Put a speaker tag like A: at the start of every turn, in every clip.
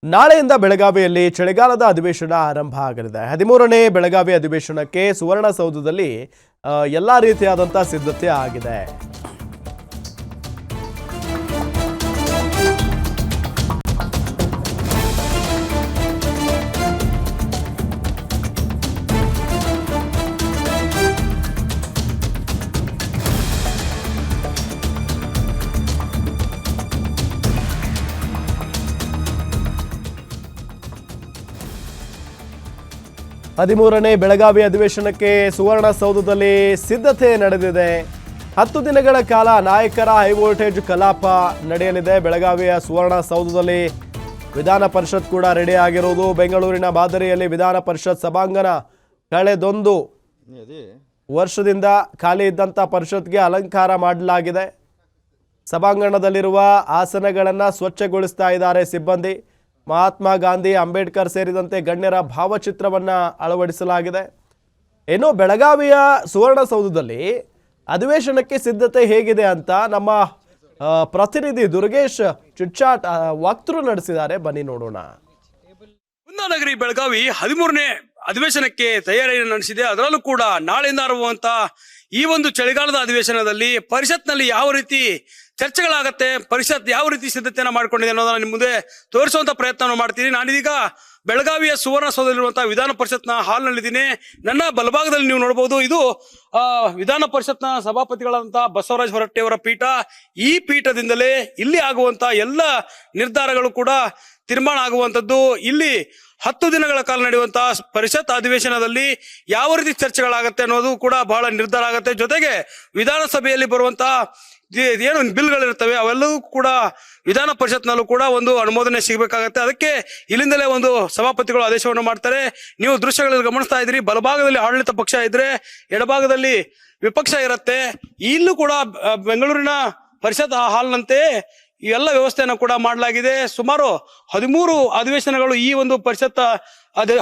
A: ನಾಳೆಯಿಂದ ಬೆಳಗಾವಿಯಲ್ಲಿ ಚಳಿಗಾಲದ ಅಧಿವೇಶನ ಆರಂಭ ಆಗಲಿದೆ. 13ನೇ ಬೆಳಗಾವಿ ಅಧಿವೇಶನಕ್ಕೆ ಸುವರ್ಣಸೌಧದಲ್ಲಿ ಎಲ್ಲಾ ರೀತಿಯಾದಂತಹ ಸಿದ್ಧತೆ ಆಗಿದೆ. ಹದಿಮೂರನೇ ಬೆಳಗಾವಿ ಅಧಿವೇಶನಕ್ಕೆ ಸುವರ್ಣಸೌಧದಲ್ಲಿ ಸಿದ್ಧತೆ ನಡೆದಿದೆ. 10 ದಿನಗಳ ಕಾಲ ನಾಯಕರ ಹೈವೋಲ್ಟೇಜ್ ಕಲಾಪ ನಡೆಯಲಿದೆ. ಬೆಳಗಾವಿಯ ಸುವರ್ಣಸೌಧದಲ್ಲಿ ವಿಧಾನ ಪರಿಷತ್ ಕೂಡ ರೆಡಿ ಆಗಿರುವುದು. ಬೆಂಗಳೂರಿನ ಮಾದರಿಯಲ್ಲಿ ವಿಧಾನ ಪರಿಷತ್ ಸಭಾಂಗಣ ಕಳೆದೊಂದು ವರ್ಷದಿಂದ ಖಾಲಿ ಇದ್ದಂಥ ಪರಿಷತ್ಗೆ ಅಲಂಕಾರ ಮಾಡಲಾಗಿದೆ. ಸಭಾಂಗಣದಲ್ಲಿರುವ ಆಸನಗಳನ್ನು ಸ್ವಚ್ಛಗೊಳಿಸ್ತಾ ಇದ್ದಾರೆ ಸಿಬ್ಬಂದಿ. ಮಹಾತ್ಮ ಗಾಂಧಿ, ಅಂಬೇಡ್ಕರ್ ಸೇರಿದಂತೆ ಗಣ್ಯರ ಭಾವಚಿತ್ರವನ್ನು ಅಳವಡಿಸಲಾಗಿದೆ. ಇನ್ನು ಬೆಳಗಾವಿಯ ಸುವರ್ಣಸೌಧದಲ್ಲಿ ಅಧಿವೇಶನಕ್ಕೆ ಸಿದ್ಧತೆ ಹೇಗಿದೆ ಅಂತ ನಮ್ಮ ಪ್ರತಿನಿಧಿ ದುರ್ಗೇಶ್ ಚಿಟ್ಚಾಟ್ ವಕ್ತೃ ನಡೆಸಿದ್ದಾರೆ. ಬನ್ನಿ ನೋಡೋಣ.
B: ಕುಂದಾನಗರಿ ಬೆಳಗಾವಿ 13ನೇ ಅಧಿವೇಶನಕ್ಕೆ ತಯಾರಿಯನ್ನು ನಡೆಸಿದೆ. ಅದರಲ್ಲೂ ಕೂಡ ನಾಳೆಯಿಂದ ಆರಂಭವಂತ ಈ ಒಂದು ಚಳಿಗಾಲದ ಅಧಿವೇಶನದಲ್ಲಿ ಪರಿಷತ್ನಲ್ಲಿ ಯಾವ ರೀತಿ ಚರ್ಚೆಗಳಾಗತ್ತೆ, ಪರಿಷತ್ ಯಾವ ರೀತಿ ಸಿದ್ಧತೆಯನ್ನ ಮಾಡ್ಕೊಂಡಿದೆ ಅನ್ನೋದನ್ನ ನಿಮ್ಮ ಮುಂದೆ ತೋರಿಸುವಂತ ಪ್ರಯತ್ನ ಮಾಡ್ತೀನಿ. ನಾನಿದೀಗ ಬೆಳಗಾವಿಯ ಸುವರ್ಣಸೌಧದಲ್ಲಿರುವಂತಹ ವಿಧಾನ ಪರಿಷತ್ನ ಹಾಲ್ನಲ್ಲಿದ್ದೀನಿ. ನನ್ನ ಬಲಭಾಗದಲ್ಲಿ ನೀವು ನೋಡಬಹುದು, ಇದು ವಿಧಾನ ಪರಿಷತ್ನ ಸಭಾಪತಿಗಳಾದಂತಹ ಬಸವರಾಜ ಹೊರಟ್ಟಿಯವರ ಪೀಠ. ಈ ಪೀಠದಿಂದಲೇ ಇಲ್ಲಿ ಆಗುವಂತ ಎಲ್ಲ ನಿರ್ಧಾರಗಳು ಕೂಡ ತೀರ್ಮಾನ ಆಗುವಂತದ್ದು. ಇಲ್ಲಿ 10 ದಿನಗಳ ಕಾಲ ನಡೆಯುವಂತಹ ಪರಿಷತ್ ಅಧಿವೇಶನದಲ್ಲಿ ಯಾವ ರೀತಿ ಚರ್ಚೆಗಳಾಗತ್ತೆ ಅನ್ನೋದು ಕೂಡ ಬಹಳ ನಿರ್ಧಾರ ಆಗುತ್ತೆ. ಜೊತೆಗೆ ವಿಧಾನಸಭೆಯಲ್ಲಿ ಬರುವಂತಹ ಏನು ಬಿಲ್ಗಳಿರ್ತವೆ ಅವೆಲ್ಲವೂ ಕೂಡ ವಿಧಾನ ಪರಿಷತ್ನಲ್ಲೂ ಕೂಡ ಒಂದು ಅನುಮೋದನೆ ಸಿಗಬೇಕಾಗತ್ತೆ. ಅದಕ್ಕೆ ಇಲ್ಲಿಂದಲೇ ಒಂದು ಸಭಾಪತಿಗಳು ಆದೇಶವನ್ನು ಮಾಡ್ತಾರೆ. ನೀವು ದೃಶ್ಯಗಳಲ್ಲಿ ಗಮನಿಸ್ತಾ ಇದ್ರಿ, ಬಲಭಾಗದಲ್ಲಿ ಆಡಳಿತ ಪಕ್ಷ ಇದ್ರೆ ಎಡಭಾಗದಲ್ಲಿ ವಿಪಕ್ಷ ಇರುತ್ತೆ. ಇಲ್ಲೂ ಕೂಡ ಬೆಂಗಳೂರಿನ ಪರಿಷತ್ ಹಾಲ್ನಂತೆ ಈ ಎಲ್ಲ ವ್ಯವಸ್ಥೆಯನ್ನು ಕೂಡ ಮಾಡಲಾಗಿದೆ. ಸುಮಾರು 13 ಅಧಿವೇಶನಗಳು ಈ ಒಂದು ಪರಿಷತ್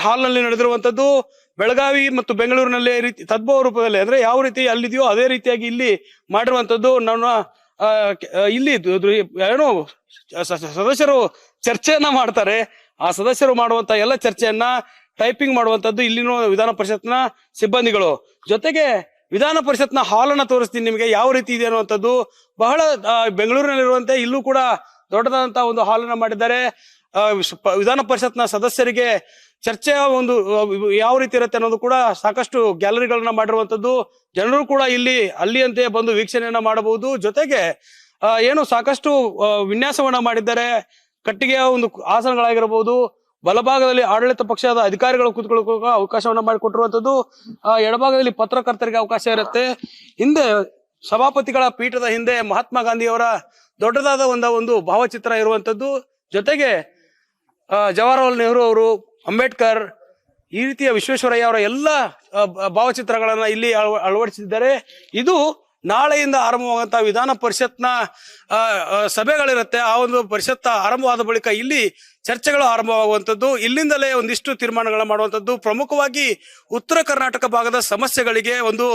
B: ಹಾಲ್ನಲ್ಲಿ ನಡೆದಿರುವಂತದ್ದು. ಬೆಳಗಾವಿ ಮತ್ತು ಬೆಂಗಳೂರಿನಲ್ಲಿ ತದ್ಭವ ರೂಪದಲ್ಲಿ ಅಂದ್ರೆ ಯಾವ ರೀತಿ ಅಲ್ಲಿದೆಯೋ ಅದೇ ರೀತಿಯಾಗಿ ಇಲ್ಲಿ ಮಾಡಿರುವಂತದ್ದು. ನನ್ನ ಇಲ್ಲಿ ಏನು ಸದಸ್ಯರು ಚರ್ಚೆಯನ್ನ ಮಾಡ್ತಾರೆ. ಆ ಸದಸ್ಯರು ಮಾಡುವಂತ ಎಲ್ಲ ಚರ್ಚೆಯನ್ನ ಟೈಪಿಂಗ್ ಮಾಡುವಂತದ್ದು ಇಲ್ಲಿನ ವಿಧಾನ ಪರಿಷತ್ನ ಸಿಬ್ಬಂದಿಗಳು. ಜೊತೆಗೆ ವಿಧಾನ ಪರಿಷತ್ನ ಹಾಲನ್ನ ತೋರಿಸ್ತೀನಿ ನಿಮಗೆ ಯಾವ ರೀತಿ ಇದೆ ಅನ್ನುವಂಥದ್ದು. ಬಹಳ ಬೆಂಗಳೂರಿನಲ್ಲಿರುವಂತೆ ಇಲ್ಲೂ ಕೂಡ ದೊಡ್ಡದಾದಂತಹ ಒಂದು ಹಾಲನ್ನ ಮಾಡಿದ್ದಾರೆ. ವಿಧಾನ ಪರಿಷತ್ನ ಸದಸ್ಯರಿಗೆ ಚರ್ಚೆಯ ಒಂದು ಯಾವ ರೀತಿ ಇರುತ್ತೆ ಅನ್ನೋದು ಕೂಡ ಸಾಕಷ್ಟು ಗ್ಯಾಲರಿಗಳನ್ನ ಮಾಡಿರುವಂತದ್ದು. ಜನರು ಕೂಡ ಅಲ್ಲಿಯಂತೆ ಬಂದು ವೀಕ್ಷಣೆಯನ್ನ ಮಾಡಬಹುದು. ಜೊತೆಗೆ ಏನು ಸಾಕಷ್ಟು ವಿನ್ಯಾಸವನ್ನ ಮಾಡಿದ್ದಾರೆ. ಕಟ್ಟಿಗೆಯ ಒಂದು ಆಸನಗಳಾಗಿರಬಹುದು. ಬಲಭಾಗದಲ್ಲಿ ಆಡಳಿತ ಪಕ್ಷದ ಅಧಿಕಾರಿಗಳು ಕೂತ್ಕೊಳ್ಳೋಕೆ ಅವಕಾಶವನ್ನ ಮಾಡಿಕೊಟ್ಟಿರುವಂತದ್ದು. ಎಡಭಾಗದಲ್ಲಿ ಪತ್ರಕರ್ತರಿಗೆ ಅವಕಾಶ ಇರುತ್ತೆ. ಹಿಂದೆ ಸಭಾಪತಿಗಳ ಪೀಠದ ಹಿಂದೆ ಮಹಾತ್ಮ ಗಾಂಧಿಯವರ ದೊಡ್ಡದಾದ ಒಂದು ಭಾವಚಿತ್ರ ಇರುವಂತದ್ದು. ಜೊತೆಗೆ ಜವಾಹರಲಾಲ್ ನೆಹರು ಅವರು, ಅಂಬೇಡ್ಕರ್, ಈ ರೀತಿಯ ವಿಶ್ವೇಶ್ವರಯ್ಯ ಅವರ ಎಲ್ಲ ಭಾವಚಿತ್ರಗಳನ್ನ ಇಲ್ಲಿ ಅಳವಡಿಸಿದ್ದಾರೆ. ಇದು ನಾಳೆಯಿಂದ ಆರಂಭವಾಗುವಂತಹ ವಿಧಾನ ಪರಿಷತ್ನ ಸಭೆಗಳಿರುತ್ತೆ. ಆ ಒಂದು ಪರಿಷತ್ ಆರಂಭವಾದ ಬಳಿಕ ಇಲ್ಲಿ ಚರ್ಚೆಗಳು ಆರಂಭವಾಗುವಂಥದ್ದು. ಇಲ್ಲಿಂದಲೇ ಒಂದಿಷ್ಟು ತೀರ್ಮಾನಗಳನ್ನ ಮಾಡುವಂಥದ್ದು. ಪ್ರಮುಖವಾಗಿ ಉತ್ತರ ಕರ್ನಾಟಕ ಭಾಗದ ಸಮಸ್ಯೆಗಳಿಗೆ ಒಂದು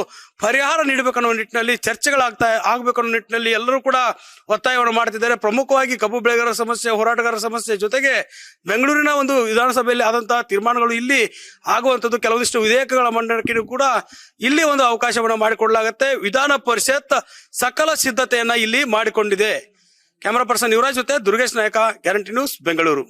B: ಪರಿಹಾರ ನೀಡಬೇಕನ್ನೋ ನಿಟ್ಟಿನಲ್ಲಿ ಆಗ್ಬೇಕನ್ನೋ ನಿಟ್ಟಿನಲ್ಲಿ ಎಲ್ಲರೂ ಕೂಡ ಒತ್ತಾಯವನ್ನು ಮಾಡ್ತಿದ್ದಾರೆ. ಪ್ರಮುಖವಾಗಿ ಕಬ್ಬು ಬೆಳೆಗಾರರ ಸಮಸ್ಯೆ, ಹೋರಾಟಗಾರರ ಸಮಸ್ಯೆ, ಜೊತೆಗೆ ಬೆಂಗಳೂರಿನ ಒಂದು ವಿಧಾನಸಭೆಯಲ್ಲಿ ಆದಂತಹ ತೀರ್ಮಾನಗಳು ಇಲ್ಲಿ ಆಗುವಂಥದ್ದು. ಕೆಲವೊಂದಿಷ್ಟು ವಿಧೇಯಕಗಳ ಮಂಡನೆಗೂ ಕೂಡ ಇಲ್ಲಿ ಒಂದು ಅವಕಾಶವನ್ನು ಮಾಡಿಕೊಡಲಾಗುತ್ತೆ. ವಿಧಾನ ಪರಿಷತ್ ಸಕಲ ಸಿದ್ಧತೆಯನ್ನ ಇಲ್ಲಿ ಮಾಡಿಕೊಂಡಿದೆ. ಕ್ಯಾಮರಾ ಪರ್ಸನ್ ಯುವರಾಜ್ ಜೊತೆ ದುರ್ಗೇಶ್ ನಾಯಕ, ಗ್ಯಾರಂಟಿ ನ್ಯೂಸ್, ಬೆಂಗಳೂರು.